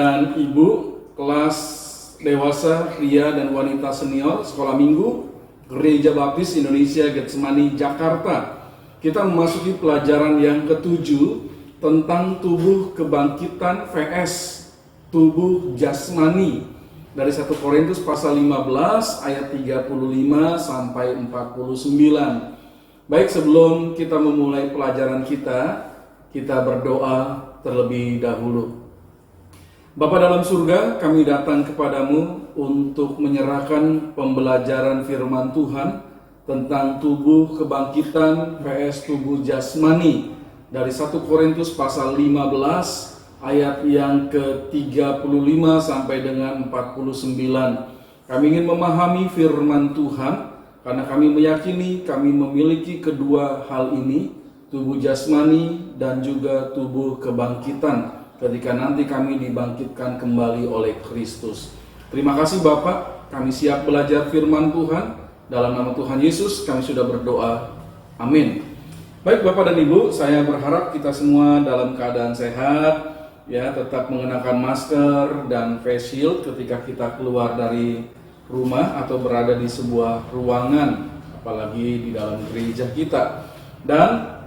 dan Ibu, kelas dewasa, pria dan wanita senior, sekolah minggu, Gereja Baptis Indonesia Getsemani, Jakarta. Kita memasuki pelajaran yang ketujuh tentang tubuh kebangkitan vs tubuh jasmani. Dari 1 Korintus pasal 15 ayat 35 sampai 49. Baik, sebelum kita memulai pelajaran kita berdoa terlebih dahulu. Bapa dalam surga, kami datang kepadamu untuk menyerahkan pembelajaran firman Tuhan tentang tubuh kebangkitan vs tubuh jasmani dari 1 Korintus pasal 15 ayat yang ke-35 sampai dengan 49. Kami ingin memahami firman Tuhan karena kami meyakini kami memiliki kedua hal ini, tubuh jasmani dan juga tubuh kebangkitan ketika nanti kami dibangkitkan kembali oleh Kristus. Terima kasih Bapak, kami siap belajar firman Tuhan. Dalam nama Tuhan Yesus kami sudah berdoa. Amin. Baik Bapak dan Ibu, saya berharap kita semua dalam keadaan sehat, ya, tetap mengenakan masker dan face shield ketika kita keluar dari rumah atau berada di sebuah ruangan, apalagi di dalam gereja kita. Dan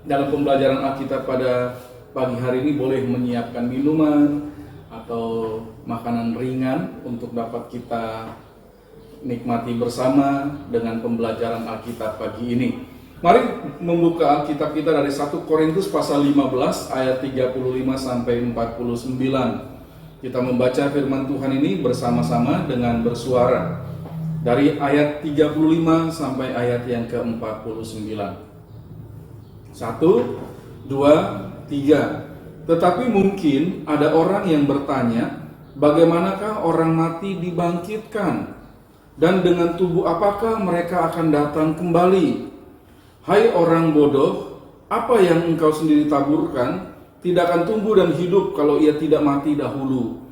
dalam pembelajaran Alkitab pada pagi hari ini boleh menyiapkan minuman atau makanan ringan untuk dapat kita nikmati bersama dengan pembelajaran Alkitab pagi ini. Mari membuka Alkitab kita dari 1 Korintus pasal 15 ayat 35 sampai 49. Kita membaca firman Tuhan ini bersama-sama dengan bersuara. Dari ayat 35 sampai ayat yang ke-49. 1, 2, 3. Tetapi mungkin ada orang yang bertanya, bagaimanakah orang mati dibangkitkan? Dan dengan tubuh apakah mereka akan datang kembali? Hai orang bodoh, apa yang engkau sendiri taburkan tidak akan tumbuh dan hidup kalau ia tidak mati dahulu.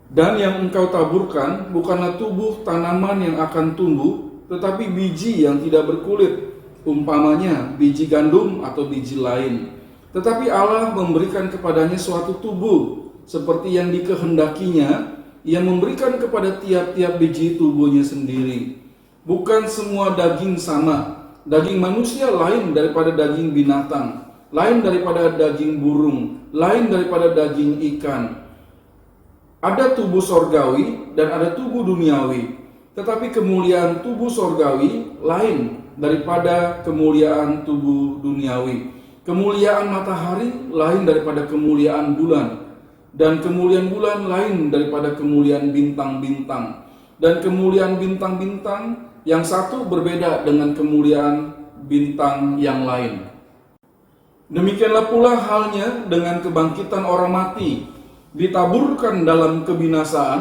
Dan yang engkau taburkan bukanlah tubuh tanaman yang akan tumbuh, tetapi biji yang tidak berkulit, umpamanya biji gandum atau biji lain. Tetapi Allah memberikan kepadanya suatu tubuh, seperti yang dikehendakinya. Ia memberikan kepada tiap-tiap biji tubuhnya sendiri. Bukan semua daging sama. Daging manusia lain daripada daging binatang, lain daripada daging burung, lain daripada daging ikan. Ada tubuh sorgawi dan ada tubuh duniawi. Tetapi kemuliaan tubuh sorgawi lain daripada kemuliaan tubuh duniawi. Kemuliaan matahari lain daripada kemuliaan bulan. Dan kemuliaan bulan lain daripada kemuliaan bintang-bintang. Dan kemuliaan bintang-bintang yang satu berbeda dengan kemuliaan bintang yang lain. Demikianlah pula halnya dengan kebangkitan orang mati. Ditaburkan dalam kebinasaan,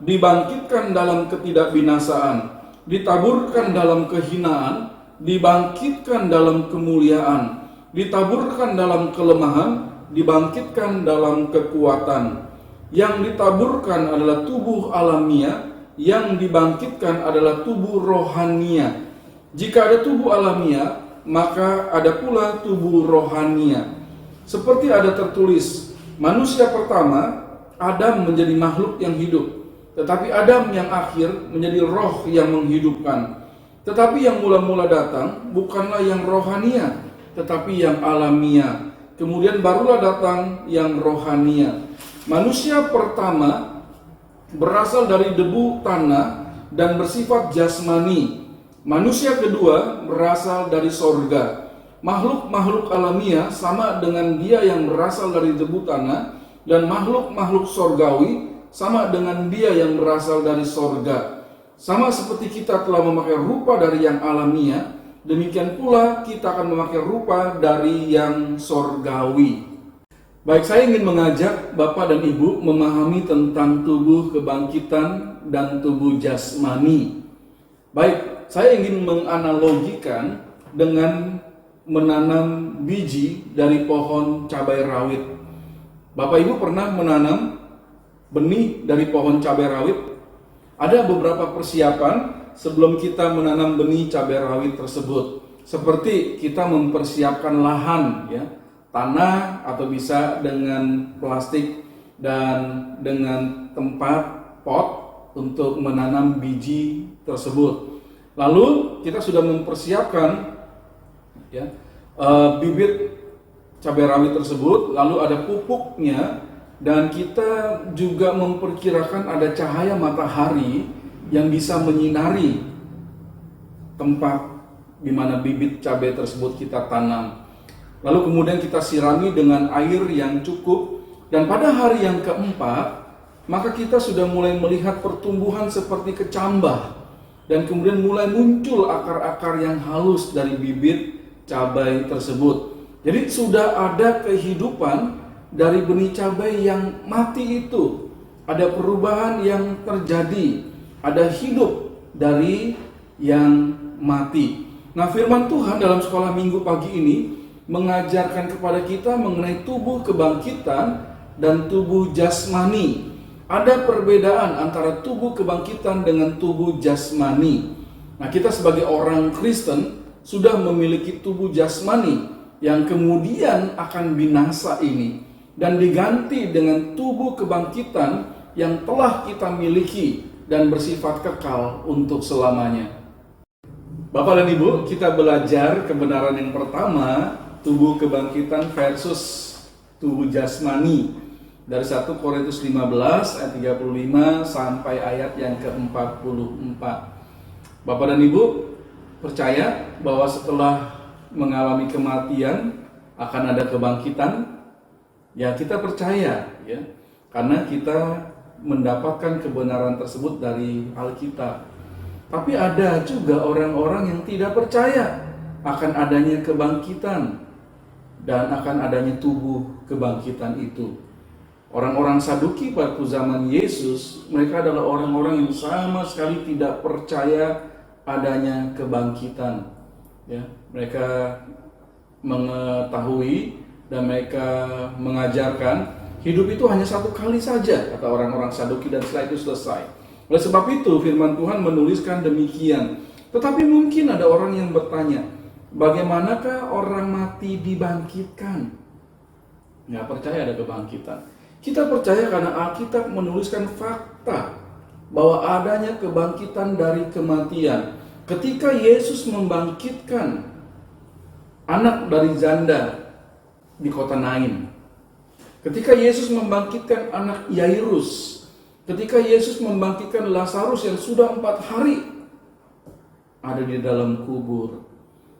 dibangkitkan dalam ketidakbinasaan. Ditaburkan dalam kehinaan, dibangkitkan dalam kemuliaan. Ditaburkan dalam kelemahan, dibangkitkan dalam kekuatan. Yang ditaburkan adalah tubuh alamiah, yang dibangkitkan adalah tubuh rohania. Jika ada tubuh alamiah, maka ada pula tubuh rohania. Seperti ada tertulis, manusia pertama, Adam menjadi makhluk yang hidup. Tetapi Adam yang akhir menjadi roh yang menghidupkan. Tetapi yang mula-mula datang bukanlah yang rohania, tetapi yang alamiah. Kemudian barulah datang yang rohania. Manusia pertama berasal dari debu tanah dan bersifat jasmani. Manusia kedua berasal dari sorga. Makhluk-makhluk alamiah sama dengan dia yang berasal dari debu tanah, dan makhluk-makhluk sorgawi sama dengan dia yang berasal dari sorga. Sama seperti kita telah memakai rupa dari yang alamiah, demikian pula kita akan memakai rupa dari yang sorgawi. Baik, saya ingin mengajak Bapak dan Ibu memahami tentang tubuh kebangkitan dan tubuh jasmani. Baik, saya ingin menganalogikan dengan menanam biji dari pohon cabai rawit. Bapak Ibu pernah menanam benih dari pohon cabai rawit? Ada beberapa persiapan sebelum kita menanam benih cabai rawit tersebut. Seperti kita mempersiapkan lahan, ya, tanah atau bisa dengan plastik dan dengan tempat pot untuk menanam biji tersebut. Lalu kita sudah mempersiapkan ya, bibit cabai rawit tersebut, lalu ada pupuknya, dan kita juga memperkirakan ada cahaya matahari yang bisa menyinari tempat di mana bibit cabai tersebut kita tanam. Lalu kemudian kita sirami dengan air yang cukup, dan pada hari yang keempat maka kita sudah mulai melihat pertumbuhan seperti kecambah, dan kemudian mulai muncul akar-akar yang halus dari bibit cabai tersebut. Jadi sudah ada kehidupan dari benih cabai yang mati itu. Ada perubahan yang terjadi, ada hidup dari yang mati. Nah, firman Tuhan dalam sekolah minggu pagi ini mengajarkan kepada kita mengenai tubuh kebangkitan dan tubuh jasmani. Ada perbedaan antara tubuh kebangkitan dengan tubuh jasmani. Nah, kita sebagai orang Kristen sudah memiliki tubuh jasmani yang kemudian akan binasa ini, dan diganti dengan tubuh kebangkitan yang telah kita miliki dan bersifat kekal untuk selamanya. Bapak dan Ibu, kita belajar kebenaran yang pertama, tubuh kebangkitan versus tubuh jasmani, dari 1 Korintus 15 ayat 35 sampai ayat yang ke-44. Bapak dan Ibu percaya bahwa setelah mengalami kematian akan ada kebangkitan? Ya, kita percaya ya, karena kita mendapatkan kebenaran tersebut dari Alkitab. Tapi ada juga orang-orang yang tidak percaya akan adanya kebangkitan dan akan adanya tubuh kebangkitan itu. Orang-orang Saduki pada zaman Yesus, mereka adalah orang-orang yang sama sekali tidak percaya adanya kebangkitan. Ya, mereka mengetahui dan mereka mengajarkan hidup itu hanya satu kali saja, kata orang-orang Saduki, dan setelah itu selesai. Oleh sebab itu firman Tuhan menuliskan demikian. Tetapi mungkin ada orang yang bertanya, bagaimanakah orang mati dibangkitkan? Nggak percaya ada kebangkitan. Kita percaya karena Alkitab menuliskan fakta bahwa adanya kebangkitan dari kematian. Ketika Yesus membangkitkan anak dari janda di kota Nain, ketika Yesus membangkitkan anak Yairus, ketika Yesus membangkitkan Lazarus yang sudah 4 hari ada di dalam kubur.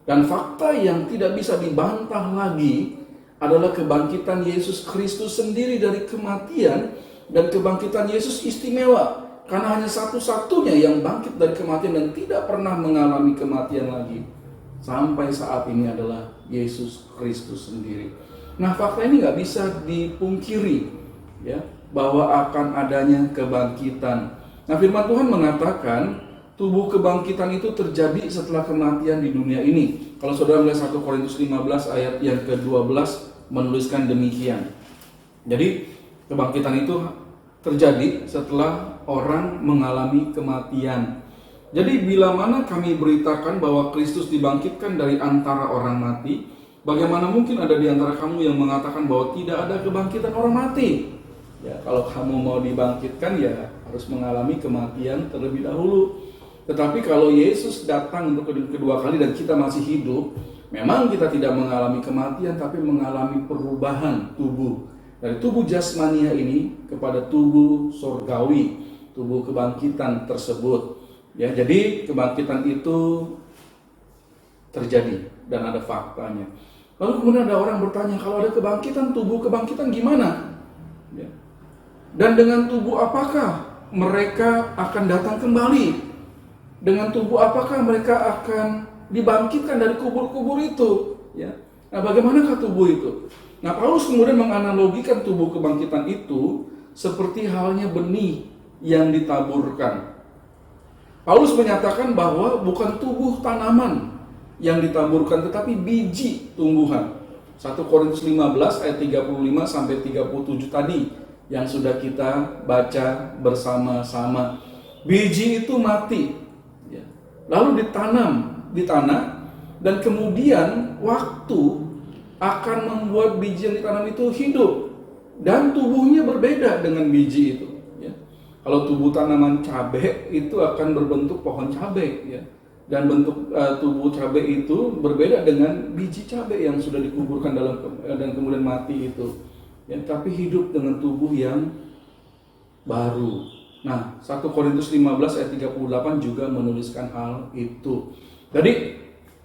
Dan fakta yang tidak bisa dibantah lagi adalah kebangkitan Yesus Kristus sendiri dari kematian, dan kebangkitan Yesus istimewa karena hanya satu-satunya yang bangkit dari kematian dan tidak pernah mengalami kematian lagi sampai saat ini adalah Yesus Kristus sendiri. Nah, fakta ini nggak bisa dipungkiri ya, bahwa akan adanya kebangkitan. Nah, firman Tuhan mengatakan tubuh kebangkitan itu terjadi setelah kematian di dunia ini. Kalau saudara melihat 1 Korintus 15 ayat yang ke-12 menuliskan demikian. Jadi kebangkitan itu terjadi setelah orang mengalami kematian. Jadi bila mana kami beritakan bahwa Kristus dibangkitkan dari antara orang mati, bagaimana mungkin ada di antara kamu yang mengatakan bahwa tidak ada kebangkitan orang mati? Ya, kalau kamu mau dibangkitkan ya harus mengalami kematian terlebih dahulu. Tetapi kalau Yesus datang untuk kedua kali dan kita masih hidup, memang kita tidak mengalami kematian, tapi mengalami perubahan tubuh. Dari tubuh jasmania ini kepada tubuh sorgawi, tubuh kebangkitan tersebut. Ya, jadi kebangkitan itu terjadi dan ada faktanya. Lalu kemudian ada orang bertanya, kalau ada kebangkitan, tubuh kebangkitan gimana? Ya. Dan dengan tubuh apakah mereka akan datang kembali? Dengan tubuh apakah mereka akan dibangkitkan dari kubur-kubur itu? Ya. Nah, bagaimanakah tubuh itu? Nah, Paulus kemudian menganalogikan tubuh kebangkitan itu seperti halnya benih yang ditaburkan. Paulus menyatakan bahwa bukan tubuh tanaman yang ditaburkan, tetapi biji tumbuhan. 1 Korintus 15 ayat 35 sampai 37 tadi yang sudah kita baca bersama-sama. Biji itu mati, lalu ditanam di tanah, dan kemudian waktu akan membuat biji yang ditanam itu hidup. dan tubuhnya berbeda dengan biji itu. Ya. Kalau tubuh tanaman cabai itu akan berbentuk pohon cabai, ya. Dan bentuk tubuh cabai itu berbeda dengan biji cabai yang sudah dikuburkan dan kemudian mati itu. Ya, tapi hidup dengan tubuh yang baru. Nah, 1 Korintus 15 ayat 38 juga menuliskan hal itu. Jadi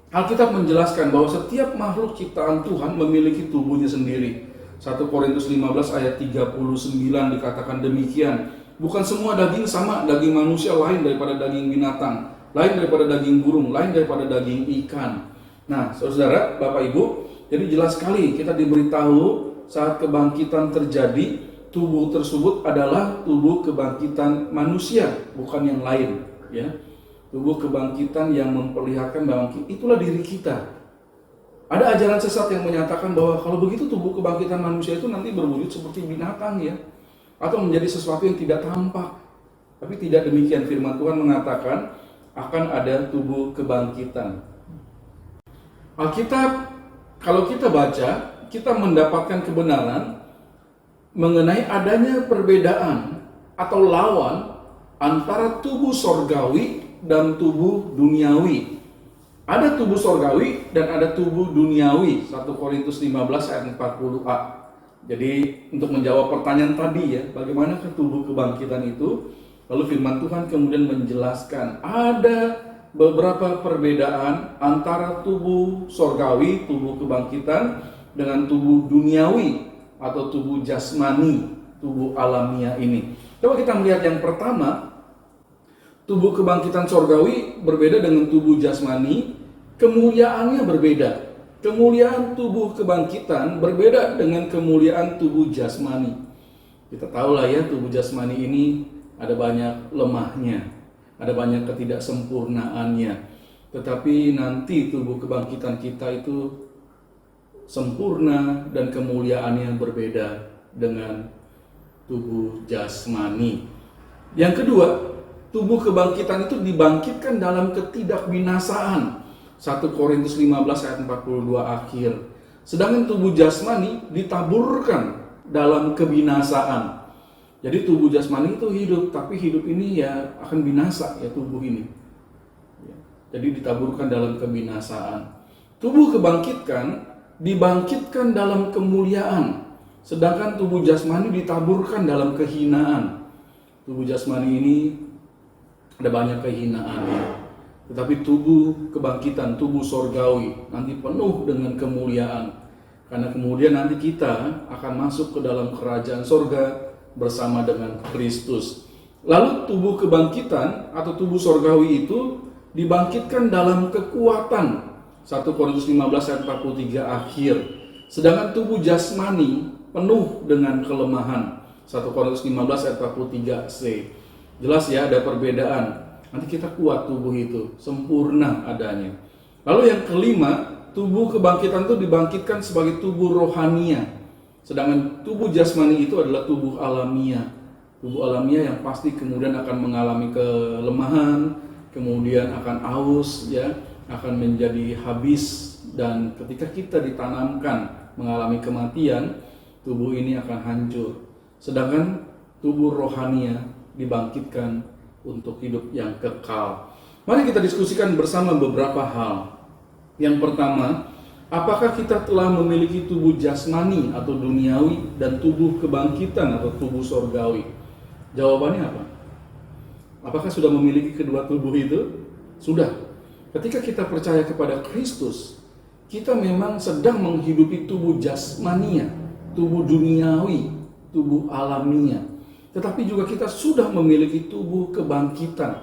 Alkitab menjelaskan bahwa setiap makhluk ciptaan Tuhan memiliki tubuhnya sendiri. 1 Korintus 15 ayat 39 dikatakan demikian. Bukan semua daging sama, daging manusia lain daripada daging binatang, lain daripada daging burung, lain daripada daging ikan. Nah, saudara, Bapak Ibu, jadi jelas sekali kita diberitahu saat kebangkitan terjadi, tubuh tersebut adalah tubuh kebangkitan manusia, bukan yang lain, ya. Tubuh kebangkitan yang memperlihatkan bahwa itulah diri kita. Ada ajaran sesat yang menyatakan bahwa kalau begitu tubuh kebangkitan manusia itu nanti berwujud seperti binatang, ya, atau menjadi sesuatu yang tidak tampak. Tapi tidak demikian. Firman Tuhan mengatakan akan ada tubuh kebangkitan. Alkitab, kalau kita baca, kita mendapatkan kebenaran mengenai adanya perbedaan atau lawan antara tubuh sorgawi dan tubuh duniawi. Ada tubuh sorgawi dan ada tubuh duniawi. 1 Korintus 15 ayat 40a. Jadi untuk menjawab pertanyaan tadi, ya, bagaimana tubuh kebangkitan itu? Lalu firman Tuhan kemudian menjelaskan ada beberapa perbedaan antara tubuh sorgawi, tubuh kebangkitan, dengan tubuh duniawi atau tubuh jasmani, tubuh alamiah ini. Coba kita melihat yang pertama. Tubuh kebangkitan sorgawi berbeda dengan tubuh jasmani, kemuliaannya berbeda. Kemuliaan tubuh kebangkitan berbeda dengan kemuliaan tubuh jasmani. Kita tahulah, ya, tubuh jasmani ini ada banyak lemahnya, ada banyak ketidaksempurnaannya. Tetapi nanti tubuh kebangkitan kita itu sempurna dan kemuliaannya berbeda dengan tubuh jasmani. Yang kedua, tubuh kebangkitan itu dibangkitkan dalam ketidakbinasaan. 1 Korintus 15 ayat 42 akhir. Sedangkan tubuh jasmani ditaburkan dalam kebinasaan. Jadi tubuh jasmani itu hidup, tapi hidup ini ya akan binasa, ya, tubuh ini. Jadi ditaburkan dalam kebinasaan. Tubuh dibangkitkan dalam kemuliaan. Sedangkan tubuh jasmani ditaburkan dalam kehinaan. Tubuh jasmani ini ada banyak kehinaannya, tetapi tubuh kebangkitan, tubuh sorgawi nanti penuh dengan kemuliaan, karena kemudian nanti kita akan masuk ke dalam kerajaan sorga bersama dengan Kristus. Lalu tubuh kebangkitan atau tubuh sorgawi itu dibangkitkan dalam kekuatan. 1 Korintus 15 ayat 43 akhir. Sedangkan tubuh jasmani penuh dengan kelemahan. 1 Korintus 15 ayat 43c. Jelas, ya, ada perbedaan. Nanti kita kuat tubuh itu, sempurna adanya. Lalu yang kelima, tubuh kebangkitan itu dibangkitkan sebagai tubuh rohania. Sedangkan tubuh jasmani itu adalah tubuh alamiah. Tubuh alamiah yang pasti kemudian akan mengalami kelemahan, kemudian akan aus, ya, akan menjadi habis, dan ketika kita ditanamkan mengalami kematian, tubuh ini akan hancur. Sedangkan tubuh rohania dibangkitkan untuk hidup yang kekal. Mari kita diskusikan bersama beberapa hal. Yang pertama, apakah kita telah memiliki tubuh jasmani atau duniawi dan tubuh kebangkitan atau tubuh sorgawi? Jawabannya apa? Apakah sudah memiliki kedua tubuh itu? Sudah. Ketika kita percaya kepada Kristus, kita memang sedang menghidupi tubuh jasmania, tubuh duniawi, tubuh alamiah. Tetapi juga kita sudah memiliki tubuh kebangkitan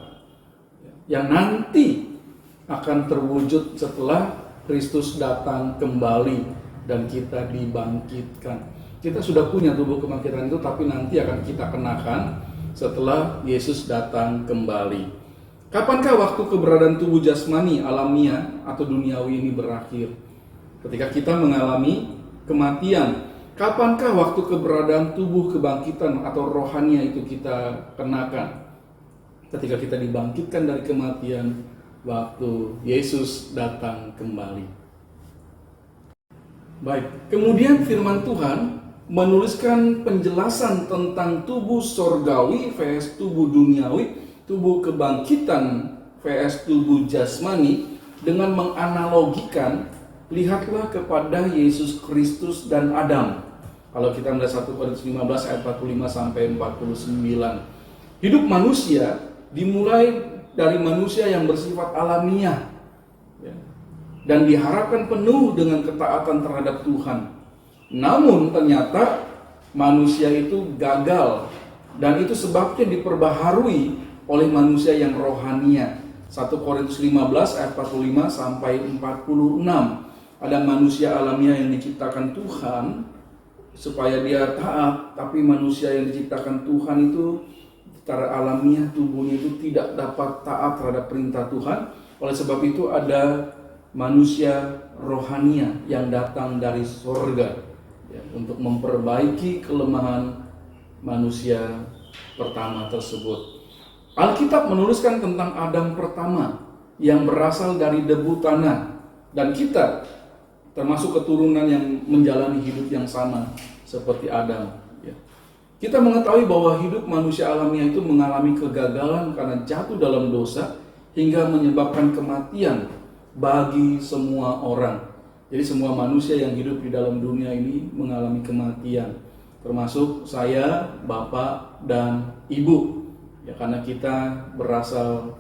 yang nanti akan terwujud setelah Kristus datang kembali dan kita dibangkitkan. Kita sudah punya tubuh kebangkitan itu, tapi nanti akan kita kenakan setelah Yesus datang kembali. Kapankah waktu keberadaan tubuh jasmani, alamiah, atau duniawi ini berakhir? Ketika kita mengalami kematian. Kapankah waktu keberadaan tubuh kebangkitan atau rohania itu kita kenakan? Ketika kita dibangkitkan dari kematian, waktu Yesus datang kembali. Baik, kemudian firman Tuhan menuliskan penjelasan tentang tubuh sorgawi vs tubuh duniawi, tubuh kebangkitan vs tubuh jasmani, dengan menganalogikan, lihatlah kepada Yesus Kristus dan Adam. Kalau kita melihat 1 Korintus 15 ayat 45 sampai 49. Hidup manusia dimulai dari manusia yang bersifat alamiah, ya, dan diharapkan penuh dengan ketaatan terhadap Tuhan. Namun ternyata manusia itu gagal, dan itu sebabnya diperbaharui oleh manusia yang rohania. 1 Korintus 15 ayat 45 sampai 46. Ada manusia alamiah yang diciptakan Tuhan supaya dia taat, tapi manusia yang diciptakan Tuhan itu secara alamiah tubuhnya itu tidak dapat taat terhadap perintah Tuhan. Oleh sebab itu ada manusia rohania yang datang dari sorga, ya, untuk memperbaiki kelemahan manusia pertama tersebut. Alkitab menuliskan tentang Adam pertama yang berasal dari debu tanah, dan kita termasuk keturunan yang menjalani hidup yang sama seperti Adam, ya. Kita mengetahui bahwa hidup manusia alamiah itu mengalami kegagalan karena jatuh dalam dosa hingga menyebabkan kematian bagi semua orang. Jadi semua manusia yang hidup di dalam dunia ini mengalami kematian, termasuk saya, bapak, dan ibu. Ya, karena kita berasal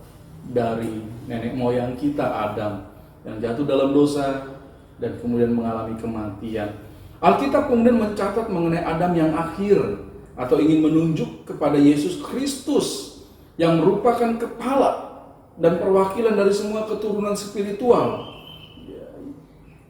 dari nenek moyang kita Adam yang jatuh dalam dosa dan kemudian mengalami kematian. Alkitab kemudian mencatat mengenai Adam yang akhir, atau ingin menunjuk kepada Yesus Kristus yang merupakan kepala dan perwakilan dari semua keturunan spiritual,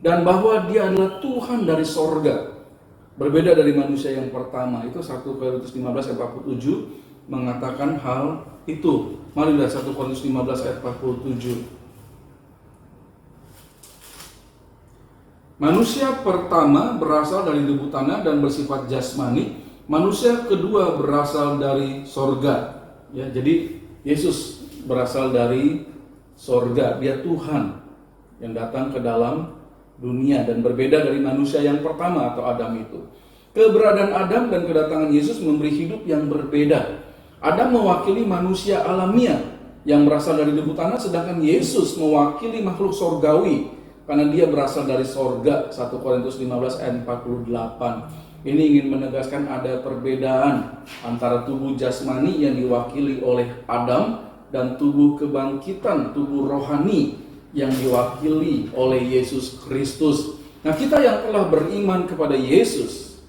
dan bahwa dia adalah Tuhan dari sorga, berbeda dari manusia yang pertama. Itu 1 Korintus 15 ayat 47 mengatakan hal itu. Mari lihat 1 Korintus 15 ayat 47. Manusia pertama berasal dari debu tanah dan bersifat jasmani. Manusia kedua berasal dari sorga. Ya, jadi Yesus berasal dari sorga. Dia Tuhan yang datang ke dalam dunia dan berbeda dari manusia yang pertama atau Adam itu. Keberadaan Adam dan kedatangan Yesus memberi hidup yang berbeda. Adam mewakili manusia alamiah yang berasal dari debu tanah, sedangkan Yesus mewakili makhluk sorgawi karena dia berasal dari sorga. 1 Korintus 15 ayat 48. Ini ingin menegaskan ada perbedaan antara tubuh jasmani yang diwakili oleh Adam dan tubuh kebangkitan, tubuh rohani yang diwakili oleh Yesus Kristus. Nah, kita yang telah beriman kepada Yesus,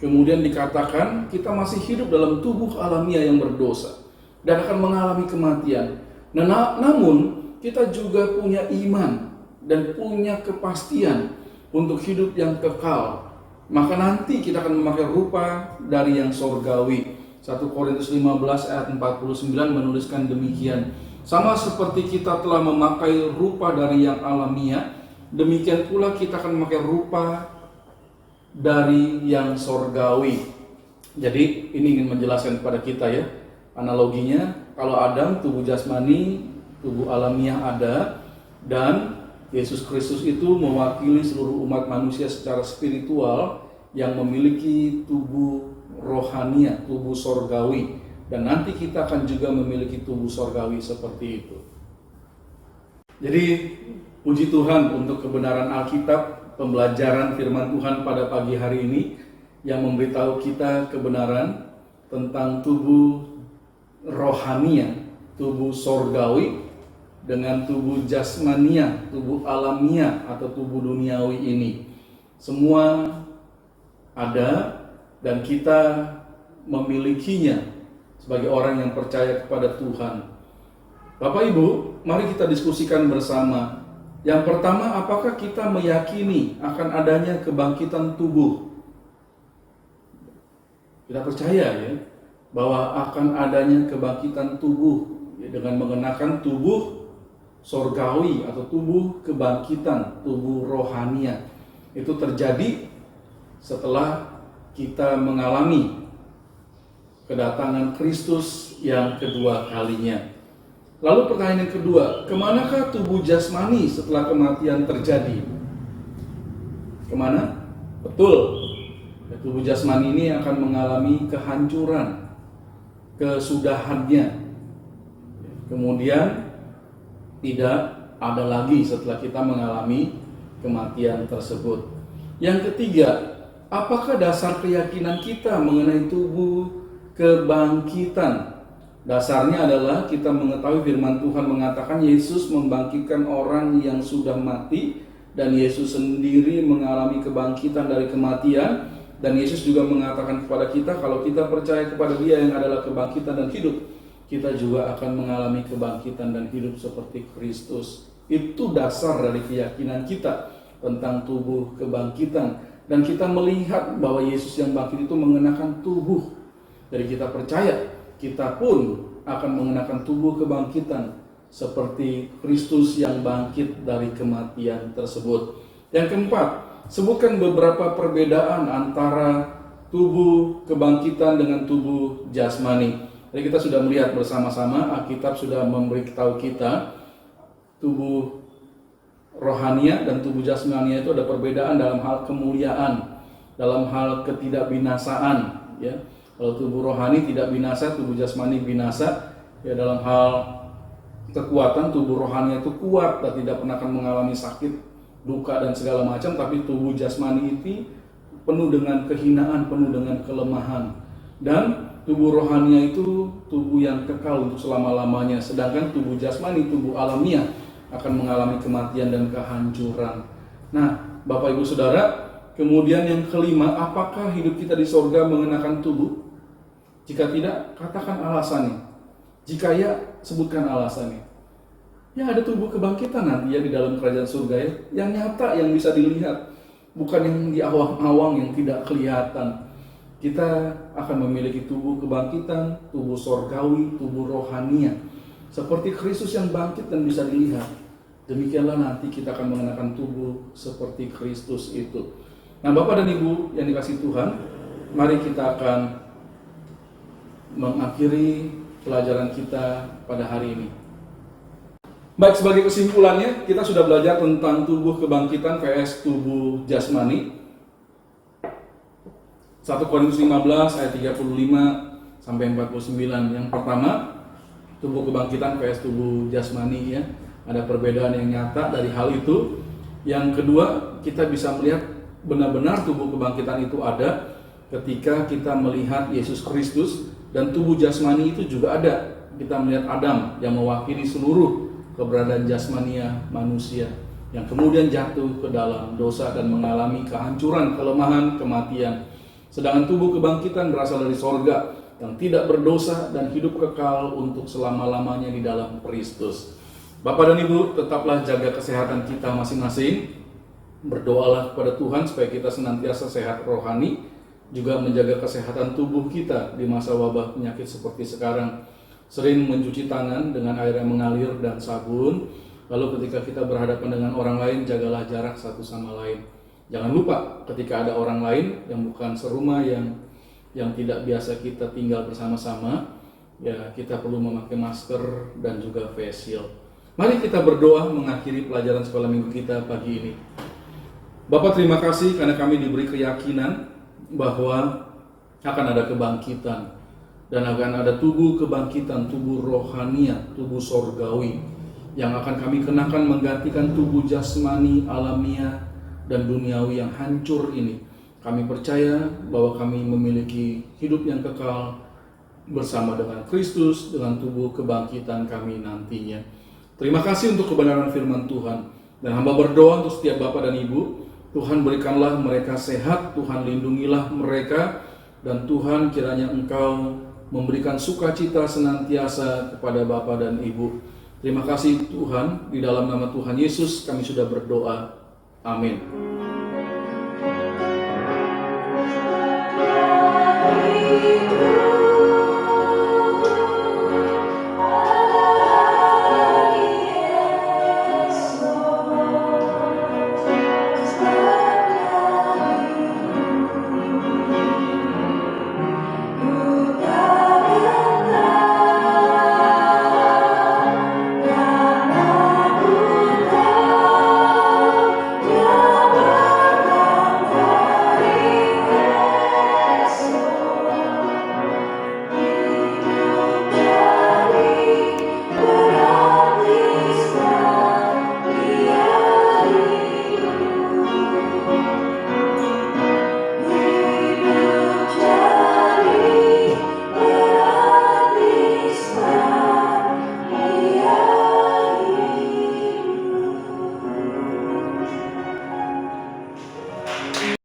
kemudian dikatakan kita masih hidup dalam tubuh alamiah yang berdosa dan akan mengalami kematian. Nah, namun kita juga punya iman dan punya kepastian untuk hidup yang kekal. Maka nanti kita akan memakai rupa dari yang sorgawi. 1 Korintus 15 ayat 49 menuliskan demikian. Sama seperti kita telah memakai rupa dari yang alamiah, demikian pula kita akan memakai rupa dari yang sorgawi. Jadi ini ingin menjelaskan kepada kita, ya, analoginya. Kalau Adam tubuh jasmani, tubuh alamiah ada, dan Yesus Kristus itu mewakili seluruh umat manusia secara spiritual yang memiliki tubuh rohania, tubuh sorgawi. Dan nanti kita akan juga memiliki tubuh sorgawi seperti itu. Jadi puji Tuhan untuk kebenaran Alkitab, pembelajaran firman Tuhan pada pagi hari ini yang memberitahu kita kebenaran tentang tubuh rohania, tubuh sorgawi, dengan tubuh jasmania, tubuh alamiah atau tubuh duniawi ini. Semua ada dan kita memilikinya sebagai orang yang percaya kepada Tuhan. Bapak Ibu, mari kita diskusikan bersama. Yang pertama, apakah kita meyakini akan adanya kebangkitan tubuh? Kita percaya, ya, bahwa akan adanya kebangkitan tubuh, ya, dengan mengenakan tubuh sorgawi atau tubuh kebangkitan, tubuh rohania. Itu terjadi setelah kita mengalami kedatangan Kristus yang kedua kalinya. Lalu pertanyaan yang kedua, kemanakah tubuh jasmani setelah kematian terjadi? Kemana? Betul, Tubuh jasmani ini akan mengalami kehancuran, kesudahannya. Kemudian tidak ada lagi setelah kita mengalami kematian tersebut. Yang ketiga, apakah dasar keyakinan kita mengenai tubuh kebangkitan? Dasarnya adalah kita mengetahui firman Tuhan mengatakan Yesus membangkitkan orang yang sudah mati, dan Yesus sendiri mengalami kebangkitan dari kematian. Dan Yesus juga mengatakan kepada kita, kalau kita percaya kepada Dia yang adalah kebangkitan dan hidup, kita juga akan mengalami kebangkitan dan hidup seperti Kristus. Itu dasar dari keyakinan kita tentang tubuh kebangkitan. Dan kita melihat bahwa Yesus yang bangkit itu mengenakan tubuh. Jadi kita percaya, kita pun akan mengenakan tubuh kebangkitan seperti Kristus yang bangkit dari kematian tersebut. Yang keempat, sebutkan beberapa perbedaan antara tubuh kebangkitan dengan tubuh jasmani. Jadi kita sudah melihat bersama-sama, Alkitab sudah memberitahu kita tubuh rohania dan tubuh jasmania itu ada perbedaan dalam hal kemuliaan, dalam hal ketidakbinasaan. Ya, kalau tubuh rohani tidak binasa, tubuh jasmani binasa. Ya, dalam hal kekuatan, tubuh rohani itu kuat dan tidak pernah akan mengalami sakit, duka dan segala macam. Tapi tubuh jasmani itu penuh dengan kehinaan, penuh dengan kelemahan. Dan tubuh rohania itu tubuh yang kekal untuk selama-lamanya. Sedangkan tubuh jasmani, tubuh alamiah akan mengalami kematian dan kehancuran. Nah, Bapak Ibu Saudara, kemudian yang kelima, apakah hidup kita di sorga mengenakan tubuh? Jika tidak, katakan alasannya. Jika ya, sebutkan alasannya. Ya, ada tubuh kebangkitan nanti ya di dalam kerajaan surga ya, yang nyata, yang bisa dilihat, bukan yang di awang-awang yang tidak kelihatan. Kita akan memiliki tubuh kebangkitan, tubuh sorgawi, tubuh rohania. Seperti Kristus yang bangkit dan bisa dilihat. Demikianlah nanti kita akan mengenakan tubuh seperti Kristus itu. Nah, Bapak dan Ibu yang dikasihi Tuhan, mari kita akan mengakhiri pelajaran kita pada hari ini. Baik, sebagai kesimpulannya, kita sudah belajar tentang tubuh kebangkitan vs tubuh jasmani. 1 Korintus 15 ayat 35 sampai 49. Yang pertama, tubuh kebangkitan vs tubuh jasmani ya. Ada perbedaan yang nyata dari hal itu. Yang kedua, kita bisa melihat benar-benar tubuh kebangkitan itu ada ketika kita melihat Yesus Kristus, dan tubuh jasmani itu juga ada. Kita melihat Adam yang mewakili seluruh keberadaan jasmania manusia yang kemudian jatuh ke dalam dosa dan mengalami kehancuran, kelemahan, kematian. Sedangkan tubuh kebangkitan berasal dari sorga yang tidak berdosa dan hidup kekal untuk selama-lamanya di dalam Kristus. Bapak dan Ibu, tetaplah jaga kesehatan kita masing-masing. Berdoalah kepada Tuhan supaya kita senantiasa sehat rohani, juga menjaga kesehatan tubuh kita di masa wabah penyakit seperti sekarang. Sering mencuci tangan dengan air yang mengalir dan sabun. Lalu ketika kita berhadapan dengan orang lain, jagalah jarak satu sama lain. Jangan lupa ketika ada orang lain yang bukan serumah, yang tidak biasa kita tinggal bersama-sama, ya kita perlu memakai masker dan juga face shield. Mari kita berdoa mengakhiri pelajaran sekolah minggu kita pagi ini. Bapak, terima kasih karena kami diberi keyakinan bahwa akan ada kebangkitan dan akan ada tubuh kebangkitan, tubuh rohania, tubuh sorgawi yang akan kami kenakan menggantikan tubuh jasmani alamiah dan duniawi yang hancur ini. Kami percaya bahwa kami memiliki hidup yang kekal bersama dengan Kristus, dengan tubuh kebangkitan kami nantinya. Terima kasih untuk kebenaran firman Tuhan. Dan hamba berdoa untuk setiap Bapak dan Ibu, Tuhan berikanlah mereka sehat, Tuhan lindungilah mereka, dan Tuhan kiranya Engkau memberikan sukacita senantiasa kepada Bapak dan Ibu. Terima kasih Tuhan, di dalam nama Tuhan Yesus kami sudah berdoa. Amin.